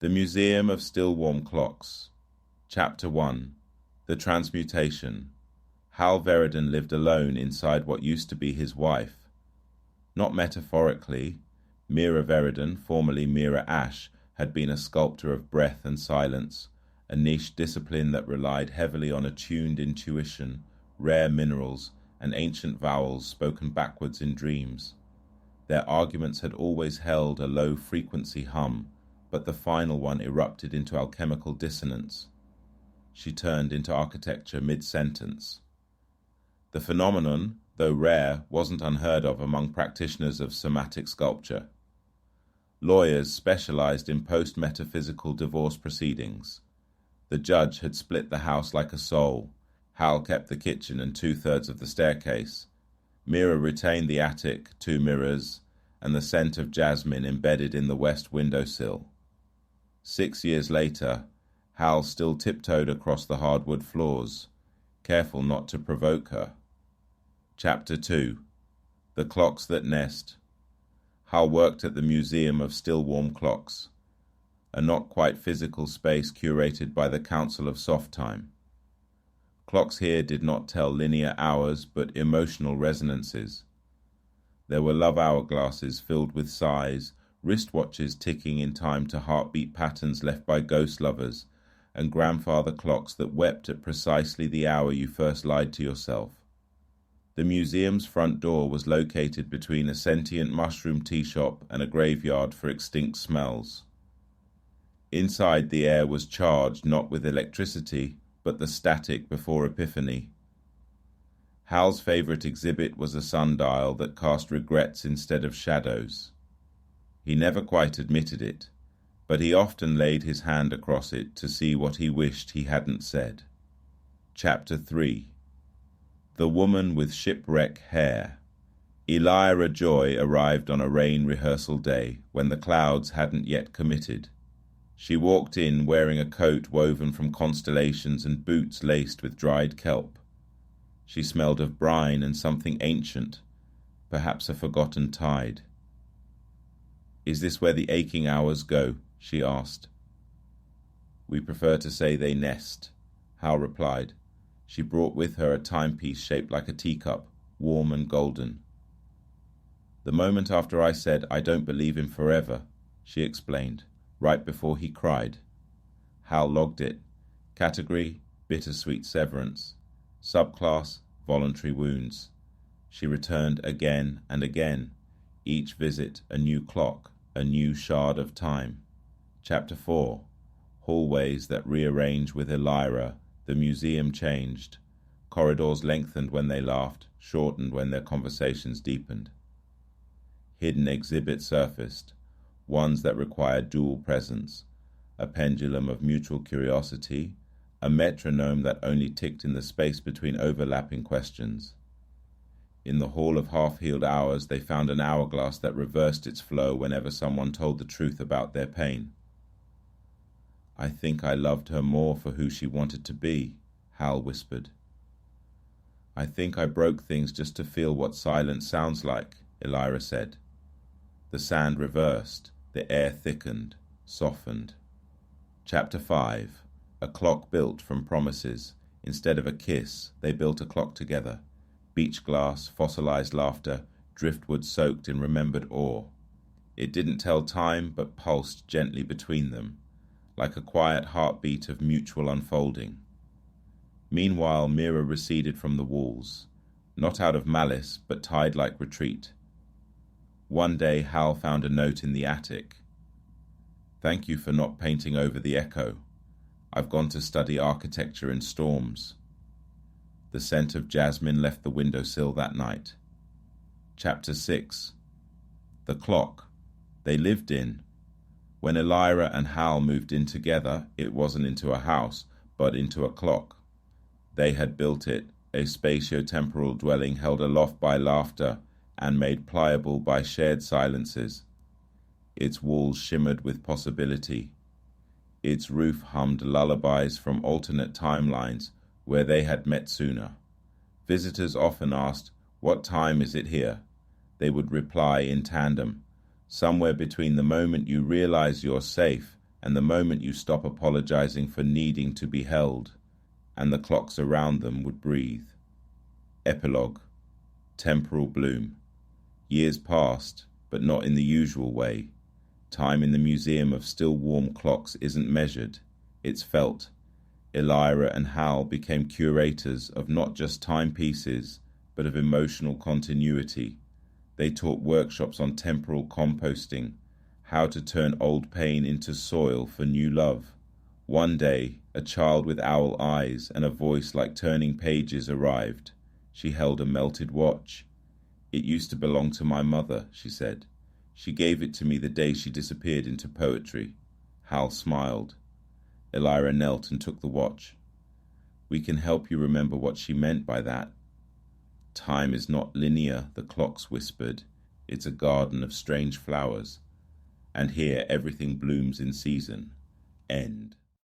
The Museum of Still Warm Clocks. Chapter 1. The Transmutation. Hal Veridan lived alone inside what used to be his wife. Not metaphorically, Mira Veridan, formerly Mira Ash, had been a sculptor of breath and silence, a niche discipline that relied heavily on attuned intuition, rare minerals, and ancient vowels spoken backwards in dreams. Their arguments had always held a low-frequency hum, but the final one erupted into alchemical dissonance. She turned into architecture mid-sentence. The phenomenon, though rare, wasn't unheard of among practitioners of somatic sculpture. Lawyers specialized in post-metaphysical divorce proceedings. The judge had split the house like a soul. Hal kept the kitchen and 2/3 of the staircase. Mira retained the attic, 2 mirrors, and the scent of jasmine embedded in the west windowsill. 6 years later, Hal still tiptoed across the hardwood floors, careful not to provoke her. Chapter 2. The Clocks That Nest. Hal worked at the Museum of Still Warm Clocks, a not-quite-physical space curated by the Council of Soft Time. Clocks here did not tell linear hours, but emotional resonances. There were love hourglasses filled with sighs, wristwatches ticking in time to heartbeat patterns left by ghost lovers, and grandfather clocks that wept at precisely the hour you first lied to yourself. The museum's front door was located between a sentient mushroom tea shop and a graveyard for extinct smells. Inside, the air was charged not with electricity, but the static before Epiphany. Hal's favorite exhibit was a sundial that cast regrets instead of shadows. He never quite admitted it, but he often laid his hand across it to see what he wished he hadn't said. Chapter 3. The Woman with Shipwreck Hair. Elira Joye arrived on a rain rehearsal day when the clouds hadn't yet committed. She walked in wearing a coat woven from constellations and boots laced with dried kelp. She smelled of brine and something ancient, perhaps a forgotten tide. "Is this where the aching hours go?" she asked. "We prefer to say they nest," Hal replied. She brought with her a timepiece shaped like a teacup, warm and golden. "The moment after I said I don't believe in forever," she explained, right before he cried. Hal logged it. Category, bittersweet severance. Subclass, voluntary wounds. She returned again and again, each visit a new clock, a new shard of time. Chapter 4. Hallways that rearrange with Elira. The museum changed. Corridors lengthened when they laughed, shortened when their conversations deepened. Hidden exhibits surfaced, ones that required dual presence, a pendulum of mutual curiosity, a metronome that only ticked in the space between overlapping questions. In the hall of half-healed hours, they found an hourglass that reversed its flow whenever someone told the truth about their pain. "I think I loved her more for who she wanted to be," Hal whispered. "I think I broke things just to feel what silence sounds like," Elira said. The sand reversed, the air thickened, softened. Chapter 5. A clock built from promises. Instead of a kiss, they built a clock together. Beach glass, fossilized laughter, driftwood soaked in remembered awe. It didn't tell time, but pulsed gently between them, like a quiet heartbeat of mutual unfolding. Meanwhile, Mira receded from the walls, not out of malice, but tied like retreat. One day, Hal found a note in the attic. "Thank you for not painting over the echo. I've gone to study architecture in storms." The scent of jasmine left the windowsill that night. Chapter 6. The clock they lived in. When Elira and Hal moved in together, it wasn't into a house, but into a clock. They had built it, a spatio-temporal dwelling held aloft by laughter and made pliable by shared silences. Its walls shimmered with possibility. Its roof hummed lullabies from alternate timelines where they had met sooner. Visitors often asked, "What time is it here?" They would reply in tandem, "Somewhere between the moment you realize you're safe and the moment you stop apologizing for needing to be held, and the clocks around them would breathe. Epilogue. Temporal bloom. Years passed, but not in the usual way. Time in the Museum of Still Warm Clocks isn't measured, it's felt. Elira and Hal became curators of not just timepieces, but of emotional continuity. They taught workshops on temporal composting, how to turn old pain into soil for new love. One day, a child with owl eyes and a voice like turning pages arrived. She held a melted watch. "It used to belong to my mother," she said. "She gave it to me the day she disappeared into poetry." Hal smiled. Elira knelt and took the watch. "We can help you remember what she meant by that." "Time is not linear," the clocks whispered. "It's a garden of strange flowers. And here everything blooms in season." End.